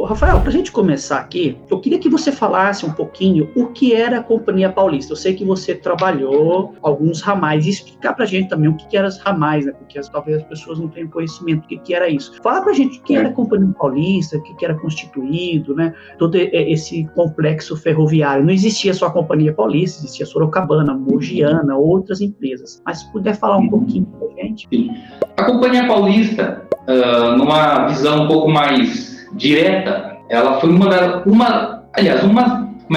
Rafael, para a gente começar aqui, eu queria que você falasse um pouquinho o que era a Companhia Paulista. Eu sei que você trabalhou alguns ramais, e explicar para a gente também o que eram as ramais, né? Porque talvez as pessoas não tenham conhecimento do que era isso. Fala para a gente o que era a Companhia Paulista, o que era constituído, né? Todo esse complexo ferroviário. Não existia só a Companhia Paulista, existia Sorocabana, Mogiana, outras empresas. Mas se puder falar um pouquinho para a gente. Sim. A Companhia Paulista, numa visão um pouco mais direta, ela foi como é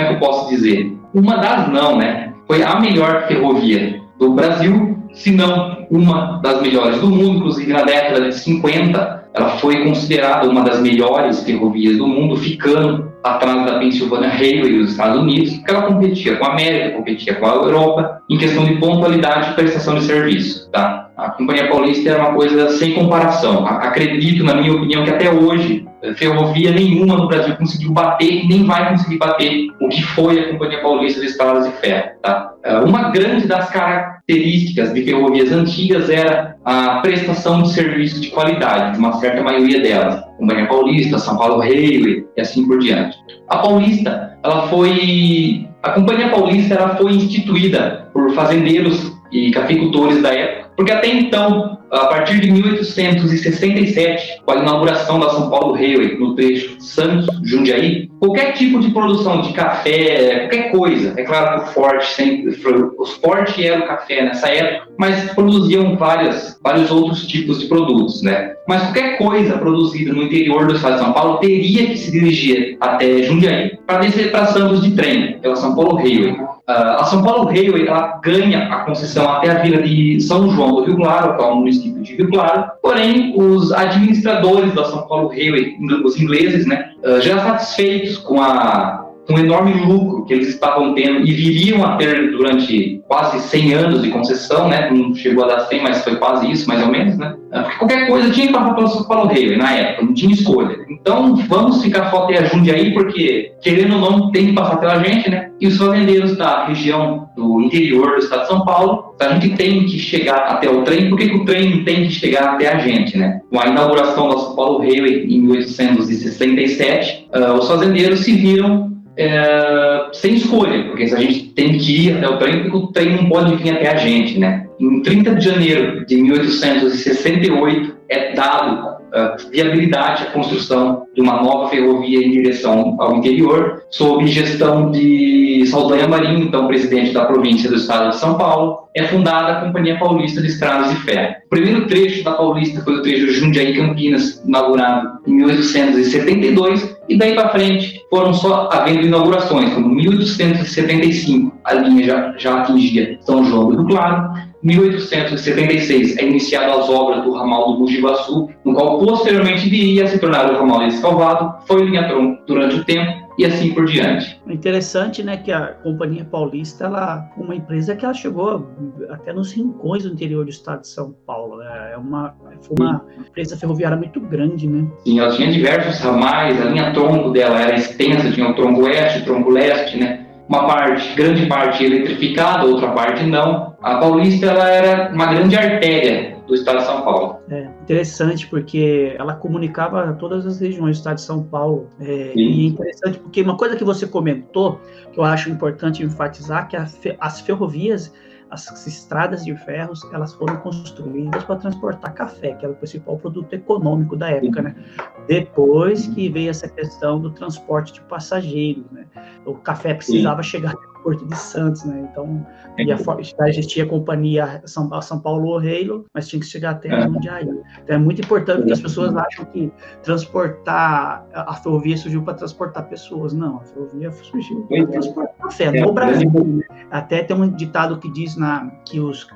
que eu posso dizer? Uma das não, né? Foi a melhor ferrovia do Brasil, se não uma das melhores do mundo. Inclusive na década de 50, ela foi considerada uma das melhores ferrovias do mundo, ficando atrás da Pennsylvania Railway dos Estados Unidos, porque ela competia com a América, competia com a Europa, em questão de pontualidade e prestação de serviço, tá? A Companhia Paulista era uma coisa sem comparação. Acredito, na minha opinião, que até hoje, ferrovia nenhuma no Brasil conseguiu bater e nem vai conseguir bater o que foi a Companhia Paulista de Estradas de Ferro, tá? Uma grande das características de ferrovias antigas era a prestação de serviço de qualidade, de uma certa maioria delas. Companhia Paulista, São Paulo Railway e assim por diante. A Companhia Paulista ela foi instituída por fazendeiros e cafeicultores da época, porque até então, a partir de 1867, com a inauguração da São Paulo Railway no trecho Santos-Jundiaí, qualquer tipo de produção de café, qualquer coisa, é claro que o forte era o café nessa época, mas produziam vários outros tipos de produtos, né? Mas qualquer coisa produzida no interior do estado de São Paulo teria que se dirigir até Jundiaí para descer para Santos de trem, pela São Paulo Railway. A São Paulo Railway ela ganha a concessão até a vila de São João do Rio Claro, que é o município de Rio Claro, porém os administradores da São Paulo Railway, os ingleses, né, já satisfeitos com o enorme lucro que eles estavam tendo e viriam a ter durante quase 100 anos de concessão, né? Não chegou a dar 100, mas foi quase isso, mais ou menos, né? Porque qualquer coisa tinha que passar pelo São Paulo Railway na época, não tinha escolha. Então, vamos ficar só até a Jundiaí, porque, querendo ou não, tem que passar pela gente, né? E os fazendeiros da região do interior do estado de São Paulo, a gente tem que chegar até o trem. Por que o trem tem que chegar até a gente, né? Com a inauguração da São Paulo Railway em 1867, os fazendeiros se viram sem escolha, porque se a gente tem que ir até o trem, porque o trem não pode vir até a gente, né? Em 30 de janeiro de 1868 é dado viabilidade à construção de uma nova ferrovia em direção ao interior, sob gestão de Saldanha Marinho, então presidente da província do estado de São Paulo. É fundada a Companhia Paulista de Estradas de Ferro. O primeiro trecho da Paulista foi o trecho Jundiaí-Campinas, inaugurado em 1872, e daí para frente foram só havendo inaugurações, como em 1875 a linha já atingia São João do Rio Claro. Em 1876 é iniciada as obras do ramal do Mogi Guaçu, no qual posteriormente viria a se tornar o ramal de Escalvado, foi linha-tronco durante o tempo e assim por diante. Interessante, né, que a Companhia Paulista, uma empresa que ela chegou até nos rincões do interior do estado de São Paulo, né? Foi uma empresa ferroviária muito grande, né? Sim, ela tinha diversos ramais, a linha-tronco dela era extensa, tinha o tronco oeste, o tronco leste, né? Grande parte eletrificada, outra parte não. A Paulista ela era uma grande artéria do estado de São Paulo. Interessante, porque ela comunicava todas as regiões do estado de São Paulo. E é interessante porque uma coisa que você comentou, que eu acho importante enfatizar, que as ferrovias, as estradas de ferros, elas foram construídas para transportar café, que era o principal produto econômico da época, né? Depois que veio essa questão do transporte de passageiros, né? O café precisava chegar no Porto de Santos, né? Então, já existia a companhia São Paulo Railway, mas tinha que chegar até Jundiaí. Então, é muito importante, porque as pessoas acham que a ferrovia surgiu para transportar pessoas. Não, a ferrovia surgiu para transportar café no Brasil. Até tem um ditado que diz que os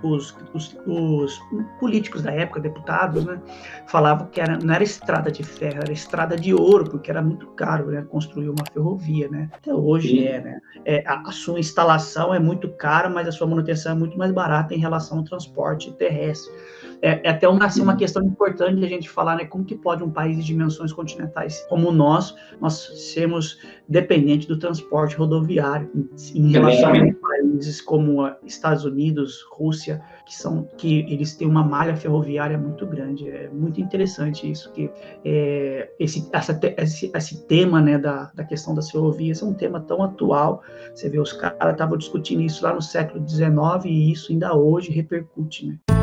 políticos da época, deputados, né, falavam que não era estrada de ferro, era estrada de ouro, porque era muito caro, né, construir uma ferrovia, né? Até hoje né? A sua instalação é muito cara, mas a sua manutenção é muito mais barata em relação ao transporte terrestre. é até uma questão importante de a gente falar, né? Como que pode um país de dimensões continentais como nós sermos dependentes do transporte rodoviário em relação a países como Estados Unidos, Rússia, que eles têm uma malha ferroviária muito grande. É muito interessante isso, que esse tema, né, da questão das ferrovias é um tema tão atual. Você vê, os caras estavam discutindo isso lá no século XIX e isso ainda hoje repercute, né?